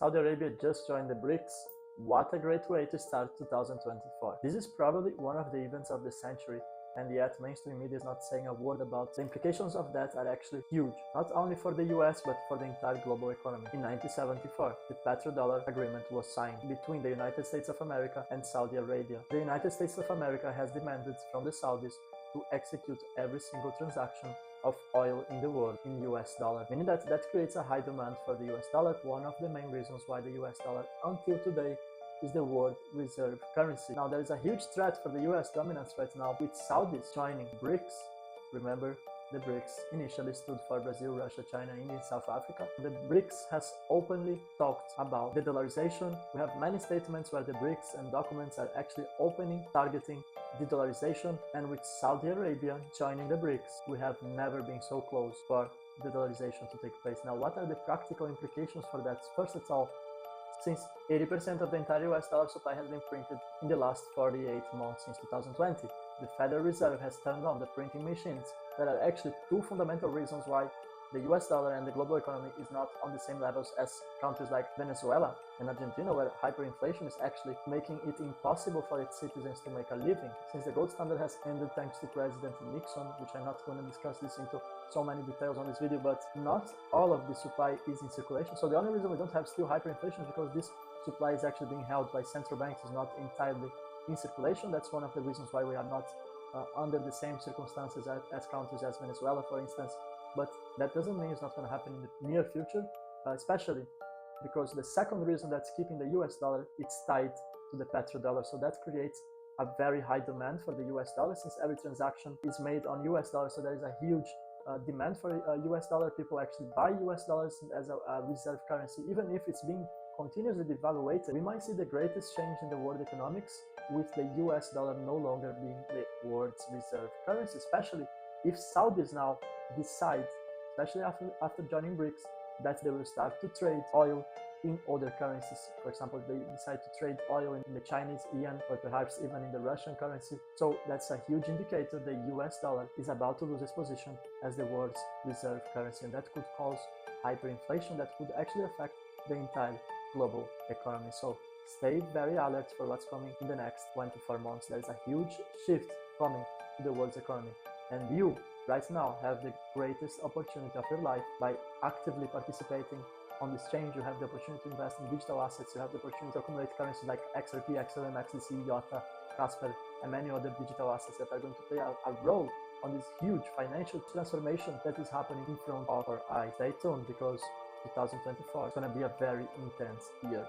Saudi Arabia just joined the BRICS. What a great way to start 2024. This is probably one of the events of the century, and yet mainstream media is not saying a word about the implications of that are actually huge, not only for the US but for the entire global economy. In 1974, the petrodollar agreement was signed between the United States of America and Saudi Arabia. The United States of America has demanded from the Saudis to execute every single transaction of oil in the world in US dollar, meaning that creates a high demand for the US dollar. One of the main reasons why the US dollar until today is the world reserve currency. Now there is a huge threat for the US dominance right now with Saudis joining BRICS. Remember, the BRICS initially stood for Brazil, Russia, China, India, and South Africa. The BRICS has openly talked about the dollarization. We have many statements where the BRICS and documents are actually opening, targeting the dollarization, and with Saudi Arabia joining the BRICS, we have never been so close for the dollarization to take place. Now, what are the practical implications for that? First of all, since 80% of the entire US dollar supply has been printed in the last 48 months since 2020, the Federal Reserve has turned on the printing machines. There are actually two fundamental reasons why the US dollar and the global economy is not on the same levels as countries like Venezuela and Argentina, where hyperinflation is actually making it impossible for its citizens to make a living. Since the gold standard has ended thanks to President Nixon, which I'm not going to discuss this into so many details on this video, but not all of the supply is in circulation. So the only reason we don't have still hyperinflation is because this supply is actually being held by central banks, is not entirely in circulation. That's one of the reasons why we are not under the same circumstances as countries as Venezuela, for instance. But that doesn't mean it's not going to happen in the near future, especially because the second reason that's keeping the US dollar, it's tied to the petrodollar. So that creates a very high demand for the US dollar, since every transaction is made on US dollars. So there is a huge demand for US dollar. People actually buy US dollars as a reserve currency, even if it's being continuously devaluated. We might see the greatest change in the world economics with the US dollar no longer being the world's reserve currency, especially if Saudis now decide, especially after joining BRICS, that they will start to trade oil in other currencies. For example, they decide to trade oil in the Chinese yuan or perhaps even in the Russian currency. So that's a huge indicator the US dollar is about to lose its position as the world's reserve currency, and that could cause hyperinflation that could actually affect the entire global economy. So stay very alert for what's coming in the next 24 months. There is a huge shift coming to the world's economy, and you right now have the greatest opportunity of your life by actively participating on this change. You have the opportunity to invest in digital assets. You have the opportunity to accumulate currencies like XRP, XLM, XDC, IOTA, Casper, and many other digital assets that are going to play a role on this huge financial transformation that is happening in front of our eyes. Stay tuned, because 2024 is going to be a very intense year.